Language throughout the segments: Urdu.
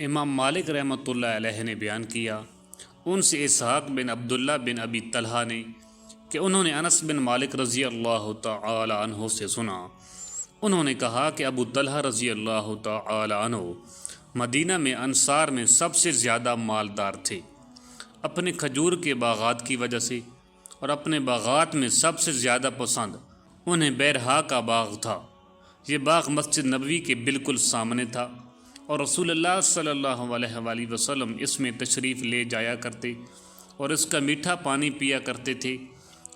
امام مالک رحمۃ اللہ علیہ نے بیان کیا، ان سے اسحاق بن عبداللہ بن ابی طلحہ نے کہ انہوں نے انس بن مالک رضی اللہ تعالی عنہ سے سنا، انہوں نے کہا کہ ابو طلحہ رضی اللہ تعالی عنہ مدینہ میں انصار میں سب سے زیادہ مالدار تھے، اپنے کھجور کے باغات کی وجہ سے، اور اپنے باغات میں سب سے زیادہ پسند انہیں بیرہا کا باغ تھا۔ یہ باغ مسجد نبوی کے بالکل سامنے تھا، اور رسول اللہ صلی اللہ علیہ وآلہ وسلم اس میں تشریف لے جایا کرتے اور اس کا میٹھا پانی پیا کرتے تھے۔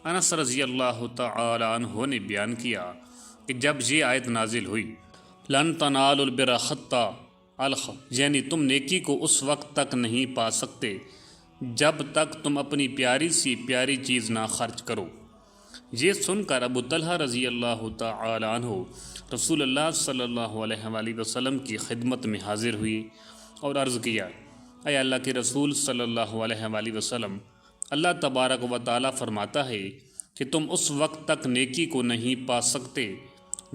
انس رضی اللہ تعالی عنہ نے بیان کیا کہ جب یہ آیت نازل ہوئی، لن تنالوا البر حتی الخ، یعنی تم نیکی کو اس وقت تک نہیں پا سکتے جب تک تم اپنی پیاری سی پیاری چیز نہ خرچ کرو۔ یہ سن کر ابو طلحہ رضی اللہ تعالی عنہ رسول اللہ صلی اللہ علیہ وآلہ وسلم کی خدمت میں حاضر ہوئی اور عرض کیا، اے اللہ کے رسول صلی اللہ علیہ وآلہ وسلم، اللہ تبارک و تعالی فرماتا ہے کہ تم اس وقت تک نیکی کو نہیں پا سکتے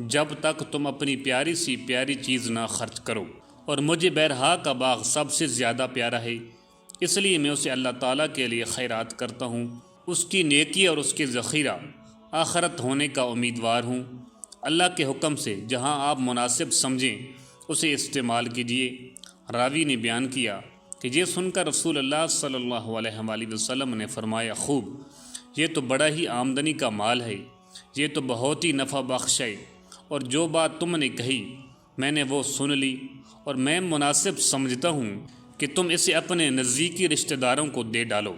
جب تک تم اپنی پیاری سی پیاری چیز نہ خرچ کرو، اور مجھے بیرہا کا باغ سب سے زیادہ پیارا ہے، اس لیے میں اسے اللہ تعالیٰ کے لیے خیرات کرتا ہوں، اس کی نیکی اور اس کے ذخیرہ آخرت ہونے کا امیدوار ہوں۔ اللہ کے حکم سے جہاں آپ مناسب سمجھیں اسے استعمال کیجیے۔ راوی نے بیان کیا کہ یہ سن کر رسول اللہ صلی اللہ علیہ وآلہ وسلم نے فرمایا، خوب، یہ تو بڑا ہی آمدنی کا مال ہے، یہ تو بہت ہی نفع بخش ہے، اور جو بات تم نے کہی میں نے وہ سن لی، اور میں مناسب سمجھتا ہوں کہ تم اسے اپنے نزدیکی رشتہ داروں کو دے ڈالو۔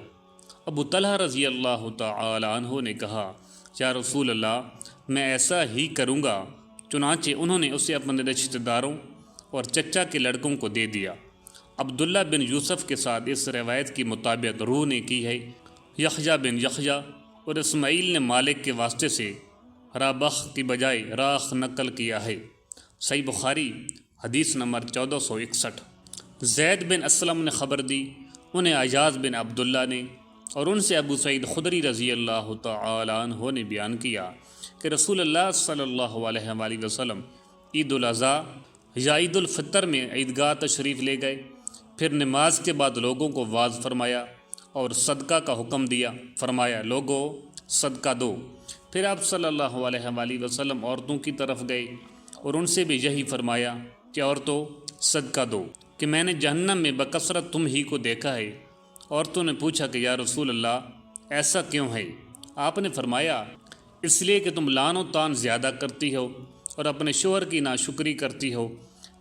ابو طلحہ رضی اللہ تعالی عنہ نے کہا، یا رسول اللہ، میں ایسا ہی کروں گا۔ چنانچہ انہوں نے اسے اپنے رشتہ داروں اور چچا کے لڑکوں کو دے دیا۔ عبداللہ بن یوسف کے ساتھ اس روایت کی مطابقت روح نے کی ہے، یحییٰ بن یحییٰ اور اسماعیل نے مالک کے واسطے سے رابخ کی بجائے راخ نقل کیا ہے۔ صحیح بخاری حدیث نمبر 1461۔ زید بن اسلم نے خبر دی، انہیں ایاز بن عبداللہ نے، اور ان سے ابو سعید خدری رضی اللہ تعالی عنہ نے بیان کیا کہ رسول اللہ صلی اللہ علیہ وآلہ وسلم عید الاضحیٰ یا عید الفطر میں عیدگاہ تشریف لے گئے، پھر نماز کے بعد لوگوں کو واعظ فرمایا اور صدقہ کا حکم دیا، فرمایا، لوگو صدقہ دو۔ پھر آپ صلی اللہ علیہ وآلہ وسلم عورتوں کی طرف گئے اور ان سے بھی یہی فرمایا کہ عورتوں صدقہ دو، کہ میں نے جہنم میں بکثرت تم ہی کو دیکھا ہے۔ عورتوں نے پوچھا کہ یا رسول اللہ، ایسا کیوں ہے؟ آپ نے فرمایا، اس لیے کہ تم لعن و طعن زیادہ کرتی ہو اور اپنے شوہر کی ناشکری کرتی ہو۔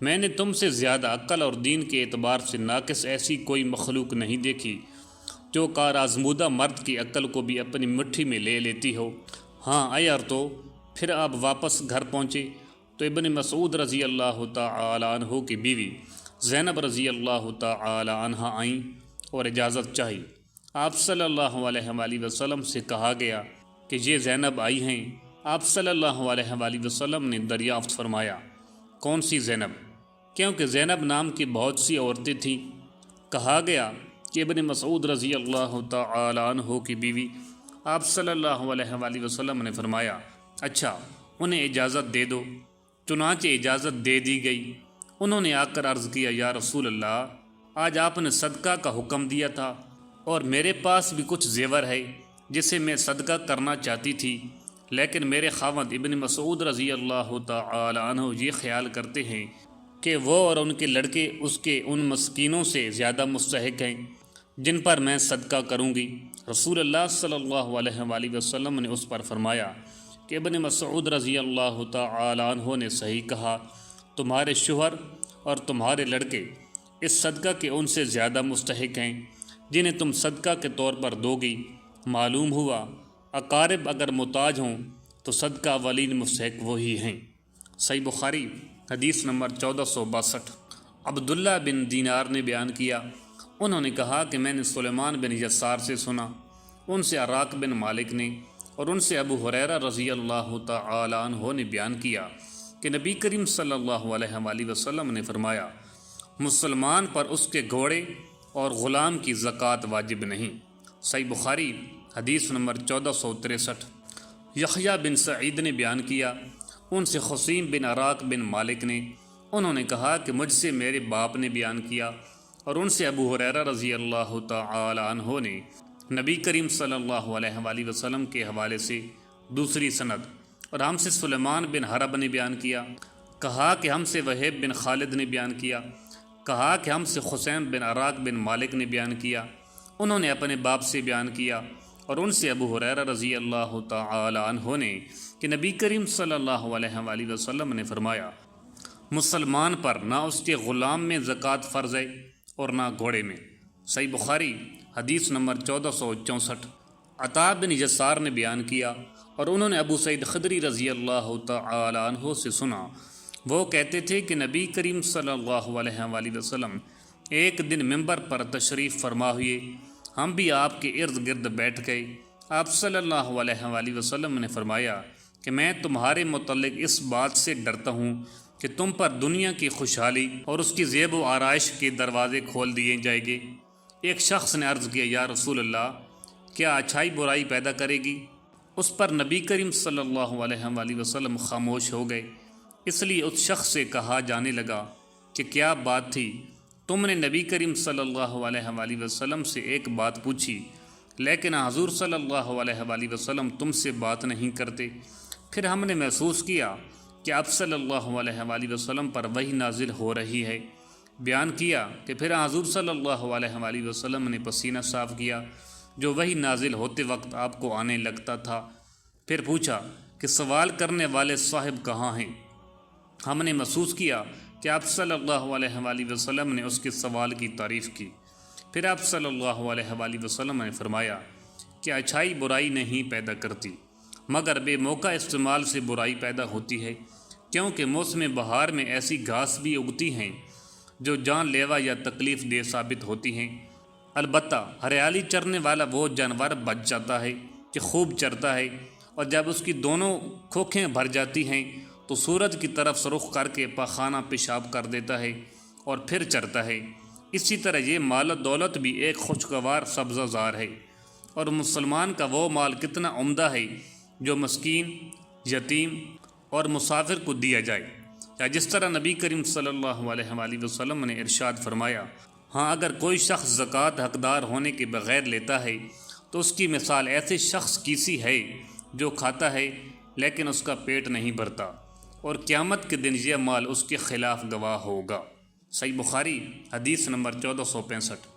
میں نے تم سے زیادہ عقل اور دین کے اعتبار سے ناقص ایسی کوئی مخلوق نہیں دیکھی جو کار آزمودہ مرد کی عقل کو بھی اپنی مٹھی میں لے لیتی ہو۔ ہاں اے عورتوں، پھر آپ واپس گھر پہنچے تو ابن مسعود رضی اللہ تعالی عنہ کی بیوی زینب رضی اللہ تعالی عنہ آئیں اور اجازت چاہی۔ آپ صلی اللہ علیہ وآلہ وسلم سے کہا گیا کہ یہ زینب آئی ہیں۔ آپ صلی اللہ علیہ وآلہ وسلم نے دریافت فرمایا، کون سی زینب؟ کیونکہ زینب نام کی بہت سی عورتیں تھیں۔ کہا گیا کہ ابن مسعود رضی اللہ تعالی عنہ کی بیوی۔ آپ صلی اللہ علیہ وآلہ وسلم نے فرمایا، اچھا، انہیں اجازت دے دو۔ چنانچہ اجازت دے دی گئی۔ انہوں نے آ کر عرض کیا، یا رسول اللہ، آج آپ نے صدقہ کا حکم دیا تھا اور میرے پاس بھی کچھ زیور ہے جسے میں صدقہ کرنا چاہتی تھی، لیکن میرے خاوند ابن مسعود رضی اللہ تعالی عنہ یہ خیال کرتے ہیں کہ وہ اور ان کے لڑکے اس کے ان مسکینوں سے زیادہ مستحق ہیں جن پر میں صدقہ کروں گی۔ رسول اللہ صلی اللہ علیہ وآلہ وسلم نے اس پر فرمایا کہ ابن مسعود رضی اللہ تعالی عنہ نے صحیح کہا، تمہارے شوہر اور تمہارے لڑکے اس صدقہ کے ان سے زیادہ مستحق ہیں جنہیں تم صدقہ کے طور پر دو گی۔ معلوم ہوا اقارب اگر محتاج ہوں تو صدقہ اولین مستحق وہی ہیں۔ صحیح بخاری حدیث نمبر 1462۔ عبداللہ بن دینار نے بیان کیا، انہوں نے کہا کہ میں نے سلیمان بن یسار سے سنا، ان سے اراق بن مالک نے، اور ان سے ابو ہریرہ رضی اللہ تعالی عنہ نے بیان کیا کہ نبی کریم صلی اللہ علیہ وآلہ وسلم نے فرمایا، مسلمان پر اس کے گھوڑے اور غلام کی زکوٰۃ واجب نہیں۔ صحیح بخاری حدیث نمبر 1463۔ یحییٰ بن سعید نے بیان کیا، ان سے خصیم بن اراق بن مالک نے، انہوں نے کہا کہ مجھ سے میرے باپ نے بیان کیا، اور ان سے ابو ہریرہ رضی اللہ تعالی عنہ نے نبی کریم صلی اللہ علیہ وآلہ وسلم کے حوالے سے دوسری سند، اور ہم سے سلیمان بن حرب نے بیان کیا، کہا کہ ہم سے وہیب بن خالد نے بیان کیا، کہا کہ ہم سے خثیم بن عراق بن مالک نے بیان کیا، انہوں نے اپنے باپ سے بیان کیا، اور ان سے ابو ہریرہ رضی اللہ تعالی عنہ نے کہ نبی کریم صلی اللہ علیہ وآلہ وسلم نے فرمایا، مسلمان پر نہ اس کے غلام میں زکوٰۃ فرض ہے اور نہ گھوڑے میں۔ صحیح بخاری حدیث نمبر 1464۔ عطا بن یسار نے بیان کیا، اور انہوں نے ابو سعید خدری رضی اللہ تعالی عنہ سے سنا، وہ کہتے تھے کہ نبی کریم صلی اللہ علیہ وآلہ وسلم ایک دن ممبر پر تشریف فرما ہوئے، ہم بھی آپ کے ارد گرد بیٹھ گئے۔ آپ صلی اللہ علیہ وآلہ وسلم نے فرمایا کہ میں تمہارے متعلق اس بات سے ڈرتا ہوں کہ تم پر دنیا کی خوشحالی اور اس کی زیب و آرائش کے دروازے کھول دیے جائیں گے۔ ایک شخص نے عرض کیا، یا رسول اللہ، کیا اچھائی برائی پیدا کرے گی؟ اس پر نبی کریم صلی اللہ علیہ وآلہ وسلم خاموش ہو گئے۔ اس لیے اس شخص سے کہا جانے لگا کہ کیا بات تھی؟ تم نے نبی کریم صلی اللہ علیہ وآلہ وسلم سے ایک بات پوچھی، لیکن حضور صلی اللہ علیہ وآلہ وسلم تم سے بات نہیں کرتے۔ پھر ہم نے محسوس کیا کہ آپ صلی اللہ علیہ وآلہ وسلم پر وحی نازل ہو رہی ہے۔ بیان کیا کہ پھر حضور صلی اللہ علیہ وآلہ وسلم نے پسینہ صاف کیا جو وحی نازل ہوتے وقت آپ کو آنے لگتا تھا۔ پھر پوچھا کہ سوال کرنے والے صاحب کہاں ہیں؟ ہم نے محسوس کیا کہ آپ صلی اللہ علیہ وآلہ وسلم نے اس کے سوال کی تعریف کی۔ پھر آپ صلی اللہ علیہ وآلہ وسلم نے فرمایا کہ اچھائی برائی نہیں پیدا کرتی، مگر بے موقع استعمال سے برائی پیدا ہوتی ہے، کیونکہ موسم بہار میں ایسی گھاس بھی اگتی ہیں جو جان لیوا یا تکلیف دہ ثابت ہوتی ہیں۔ البتہ ہریالی چرنے والا وہ جانور بچ جاتا ہے کہ خوب چرتا ہے، اور جب اس کی دونوں کھوکھیں بھر جاتی ہیں تو سورج کی طرف رخ کر کے پاخانہ پیشاب کر دیتا ہے اور پھر چرتا ہے۔ اسی طرح یہ مال و دولت بھی ایک خوشگوار سبزہ زار ہے، اور مسلمان کا وہ مال کتنا عمدہ ہے جو مسکین، یتیم اور مسافر کو دیا جائے، یا جس طرح نبی کریم صلی اللہ علیہ وآلہ وسلم نے ارشاد فرمایا، ہاں اگر کوئی شخص زکوٰۃ حقدار ہونے کے بغیر لیتا ہے تو اس کی مثال ایسے شخص کی سی ہے جو کھاتا ہے لیکن اس کا پیٹ نہیں بھرتا، اور قیامت کے دن یہ مال اس کے خلاف گواہ ہوگا۔ صحیح بخاری حدیث نمبر 1465۔